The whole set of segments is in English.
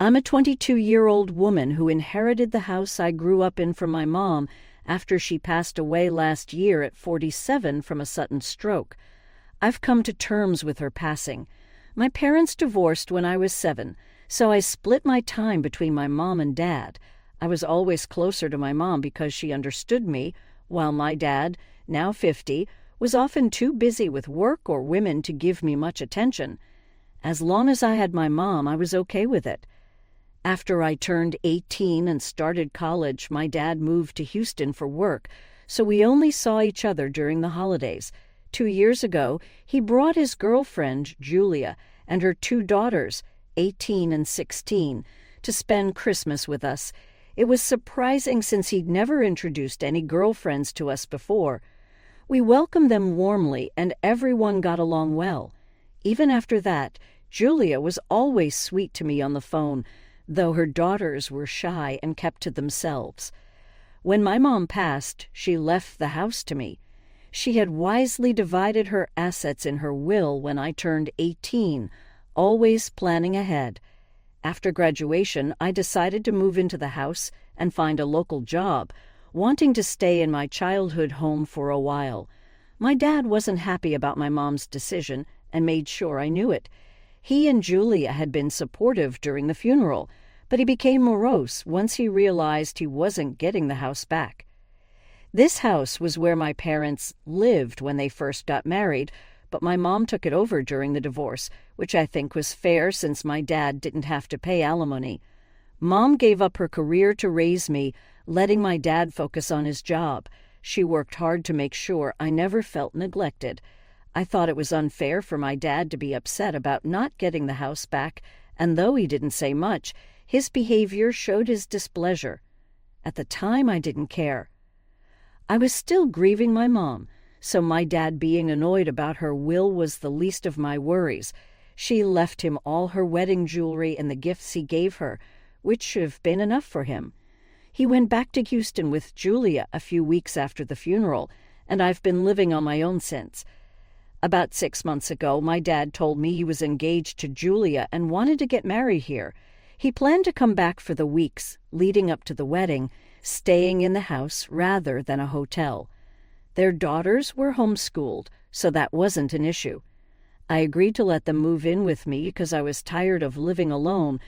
I'm a 22-year-old woman who inherited the house I grew up in from my mom after she passed away last year at 47 from a sudden stroke. I've come to terms with her passing. My parents divorced when I was 7, so I split my time between my mom and dad. I was always closer to my mom because she understood me, while my dad, now 50, was often too busy with work or women to give me much attention. As long as I had my mom, I was okay with it. After I turned 18 and started college, my dad moved to Houston for work, so we only saw each other during the holidays. 2 years ago, he brought his girlfriend, Julia, and her 2 daughters, 18 and 16, to spend Christmas with us. It was surprising since he'd never introduced any girlfriends to us before. We welcomed them warmly, and everyone got along well. Even after that, Julia was always sweet to me on the phone, though her daughters were shy and kept to themselves. When my mom passed, she left the house to me. She had wisely divided her assets in her will when I turned 18, always planning ahead. After graduation, I decided to move into the house and find a local job, wanting to stay in my childhood home for a while. My dad wasn't happy about my mom's decision and made sure I knew it. He and Julia had been supportive during the funeral, but he became morose once he realized he wasn't getting the house back. This house was where my parents lived when they first got married, but my mom took it over during the divorce, which I think was fair since my dad didn't have to pay alimony. Mom gave up her career to raise me, letting my dad focus on his job. She worked hard to make sure I never felt neglected. I thought it was unfair for my dad to be upset about not getting the house back, and though he didn't say much, his behavior showed his displeasure. At the time, I didn't care. I was still grieving my mom, so my dad being annoyed about her will was the least of my worries. She left him all her wedding jewelry and the gifts he gave her, which should have been enough for him. He went back to Houston with Julia a few weeks after the funeral, and I've been living on my own since. About 6 months ago, my dad told me he was engaged to Julia and wanted to get married here. He planned to come back for the weeks leading up to the wedding, staying in the house rather than a hotel. Their daughters were homeschooled, so that wasn't an issue. I agreed to let them move in with me because I was tired of living alone,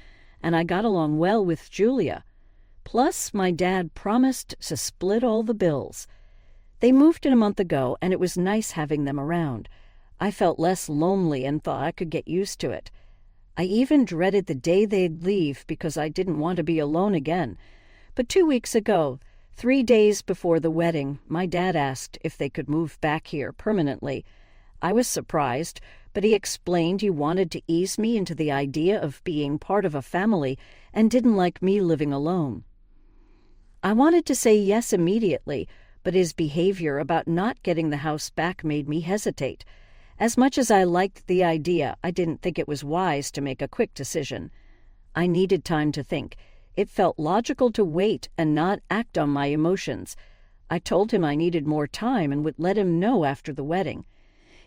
and I got along well with Julia. Plus, my dad promised to split all the bills. They moved in a month ago, and it was nice having them around. I felt less lonely and thought I could get used to it. I even dreaded the day they'd leave because I didn't want to be alone again. But 2 weeks ago, 3 days before the wedding, my dad asked if they could move back here permanently. I was surprised, but he explained he wanted to ease me into the idea of being part of a family and didn't like me living alone. I wanted to say yes immediately, but his behavior about not getting the house back made me hesitate. As much as I liked the idea, I didn't think it was wise to make a quick decision. I needed time to think. It felt logical to wait and not act on my emotions. I told him I needed more time and would let him know after the wedding.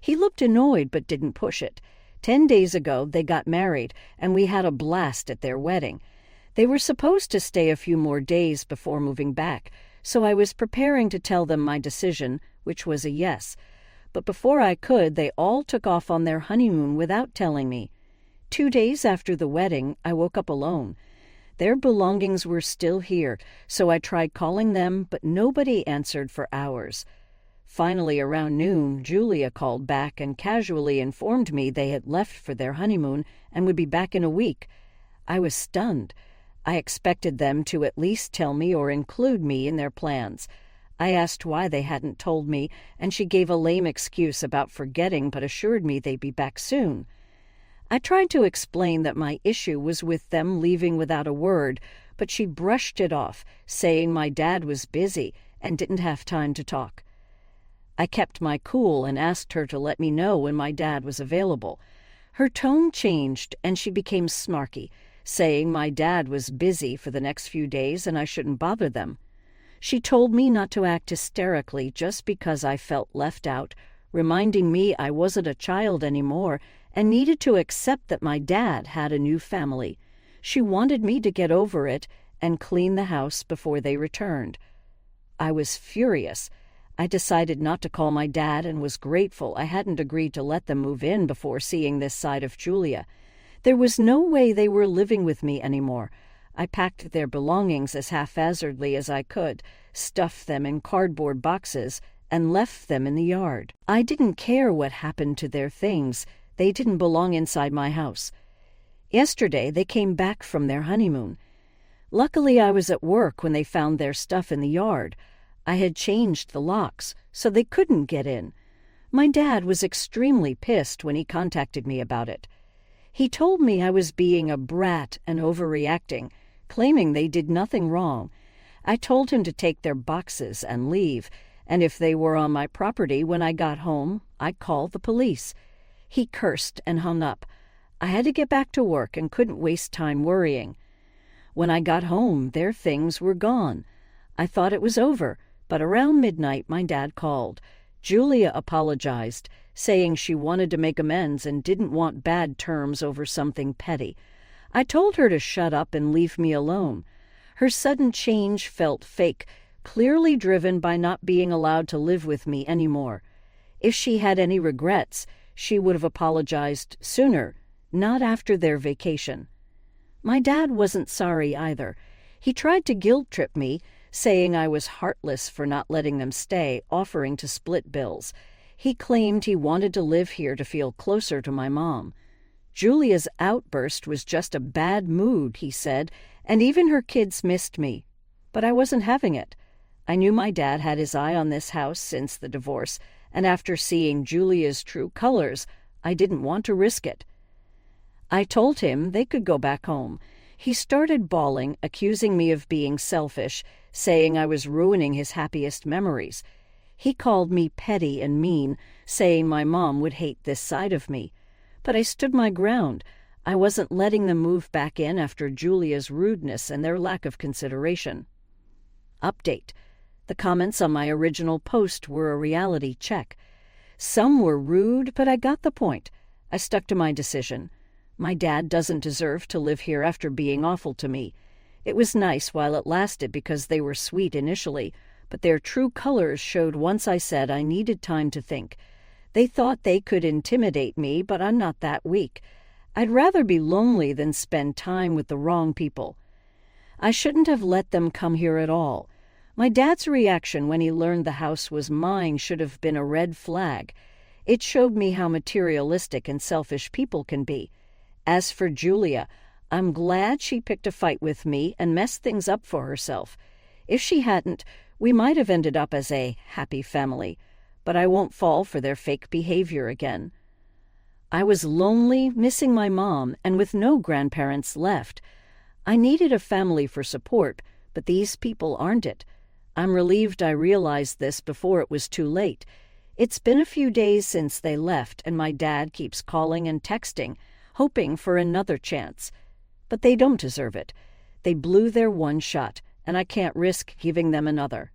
He looked annoyed but didn't push it. 10 days ago, they got married, and we had a blast at their wedding. They were supposed to stay a few more days before moving back, so I was preparing to tell them my decision, which was a yes. But before I could, they all took off on their honeymoon without telling me. 2 days after the wedding, I woke up alone. Their belongings were still here, so I tried calling them, but nobody answered for hours. Finally, around noon, Julia called back and casually informed me they had left for their honeymoon and would be back in a week. I was stunned. I expected them to at least tell me or include me in their plans. I asked why they hadn't told me, and she gave a lame excuse about forgetting but assured me they'd be back soon. I tried to explain that my issue was with them leaving without a word, but she brushed it off, saying my dad was busy and didn't have time to talk. I kept my cool and asked her to let me know when my dad was available. Her tone changed, and she became snarky, saying my dad was busy for the next few days and I shouldn't bother them. She told me not to act hysterically just because I felt left out, reminding me I wasn't a child anymore and needed to accept that my dad had a new family. She wanted me to get over it and clean the house before they returned. I was furious. I decided not to call my dad and was grateful I hadn't agreed to let them move in before seeing this side of Julia. There was no way they were living with me anymore. I packed their belongings as haphazardly as I could, stuffed them in cardboard boxes, and left them in the yard. I didn't care what happened to their things. They didn't belong inside my house. Yesterday, they came back from their honeymoon. Luckily, I was at work when they found their stuff in the yard. I had changed the locks, so they couldn't get in. My dad was extremely pissed when he contacted me about it. He told me I was being a brat and overreacting, claiming they did nothing wrong. I told him to take their boxes and leave, and if they were on my property when I got home, I'd call the police. He cursed and hung up. I had to get back to work and couldn't waste time worrying. When I got home, their things were gone. I thought it was over, but around midnight my dad called. Julia apologized, saying she wanted to make amends and didn't want bad terms over something petty. I told her to shut up and leave me alone. Her sudden change felt fake, clearly driven by not being allowed to live with me anymore. If she had any regrets, she would have apologized sooner, not after their vacation. My dad wasn't sorry either. He tried to guilt-trip me, saying I was heartless for not letting them stay, offering to split bills. He claimed he wanted to live here to feel closer to my mom. Julia's outburst was just a bad mood, he said, and even her kids missed me. But I wasn't having it. I knew my dad had his eye on this house since the divorce, and after seeing Julia's true colors, I didn't want to risk it. I told him they could go back home. He started bawling, accusing me of being selfish, saying I was ruining his happiest memories. He called me petty and mean, saying my mom would hate this side of me. But I stood my ground. I wasn't letting them move back in after Julia's rudeness and their lack of consideration. Update. The comments on my original post were a reality check. Some were rude, but I got the point. I stuck to my decision. My dad doesn't deserve to live here after being awful to me. It was nice while it lasted because they were sweet initially, but their true colors showed once I said I needed time to think. They thought they could intimidate me, but I'm not that weak. I'd rather be lonely than spend time with the wrong people. I shouldn't have let them come here at all. My dad's reaction when he learned the house was mine should have been a red flag. It showed me how materialistic and selfish people can be. As for Julia, I'm glad she picked a fight with me and messed things up for herself. If she hadn't, we might have ended up as a happy family, but I won't fall for their fake behavior again. I was lonely, missing my mom, and with no grandparents left. I needed a family for support, but these people aren't it. I'm relieved I realized this before it was too late. It's been a few days since they left, and my dad keeps calling and texting, hoping for another chance. But they don't deserve it. They blew their one shot, and I can't risk giving them another.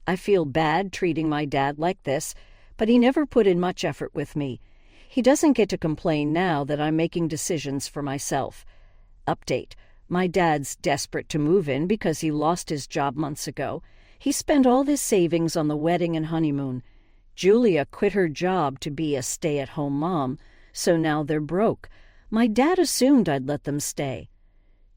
I feel bad treating my dad like this, but he never put in much effort with me. He doesn't get to complain now that I'm making decisions for myself. Update. My dad's desperate to move in because he lost his job months ago. He spent all his savings on the wedding and honeymoon. Julia quit her job to be a stay-at-home mom, so now they're broke. My dad assumed I'd let them stay.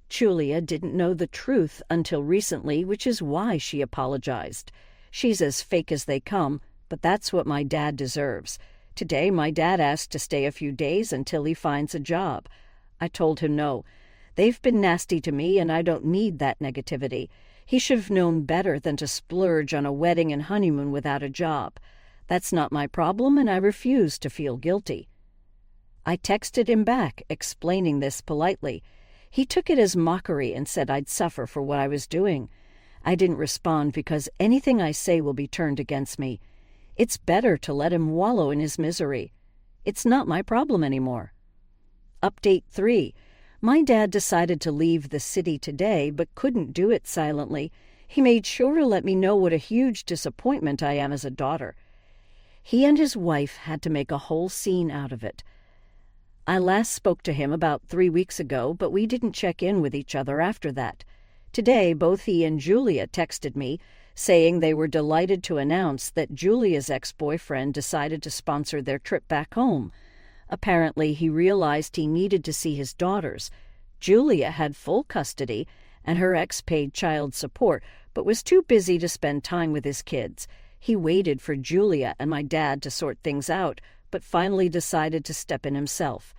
Julia didn't know the truth until recently, which is why she apologized. She's as fake as they come, but that's what my dad deserves. Today, my dad asked to stay a few days until he finds a job. I told him no. They've been nasty to me, and I don't need that negativity. He should have known better than to splurge on a wedding and honeymoon without a job. That's not my problem, and I refuse to feel guilty. I texted him back, explaining this politely. He took it as mockery and said I'd suffer for what I was doing. I didn't respond because anything I say will be turned against me. It's better to let him wallow in his misery. It's not my problem anymore. Update 3. My dad decided to leave the city today, but couldn't do it silently. He made sure to let me know what a huge disappointment I am as a daughter. He and his wife had to make a whole scene out of it. I last spoke to him about 3 weeks ago, but we didn't check in with each other after that. Today, both he and Julia texted me, saying they were delighted to announce that Julia's ex-boyfriend decided to sponsor their trip back home. Apparently, he realized he needed to see his daughters. Julia had full custody, and her ex paid child support, but was too busy to spend time with his kids. He waited for Julia and my dad to sort things out, but finally decided to step in himself.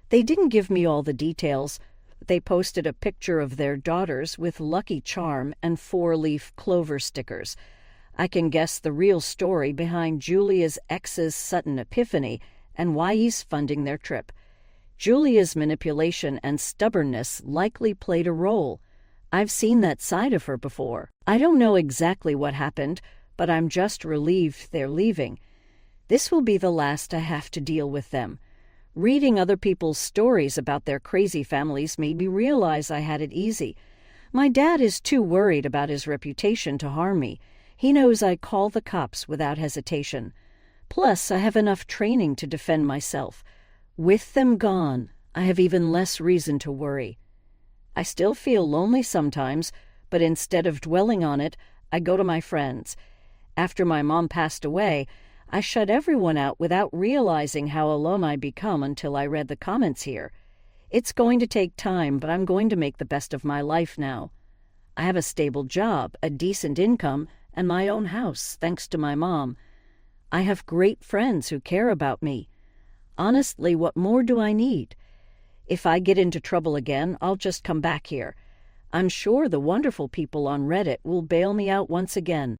They didn't give me all the details. They posted a picture of their daughters with Lucky Charm and 4-leaf clover stickers. I can guess the real story behind Julia's ex's sudden epiphany and why he's funding their trip. Julia's manipulation and stubbornness likely played a role. I've seen that side of her before. I don't know exactly what happened, but I'm just relieved they're leaving. This will be the last I have to deal with them. Reading other people's stories about their crazy families made me realize I had it easy. My dad is too worried about his reputation to harm me. He knows I call the cops without hesitation. Plus, I have enough training to defend myself. With them gone, I have even less reason to worry. I still feel lonely sometimes, but instead of dwelling on it, I go to my friends. After my mom passed away, I shut everyone out without realizing how alone I become until I read the comments here. It's going to take time, but I'm going to make the best of my life now. I have a stable job, a decent income, and my own house, thanks to my mom. I have great friends who care about me. Honestly, what more do I need? If I get into trouble again, I'll just come back here. I'm sure the wonderful people on Reddit will bail me out once again.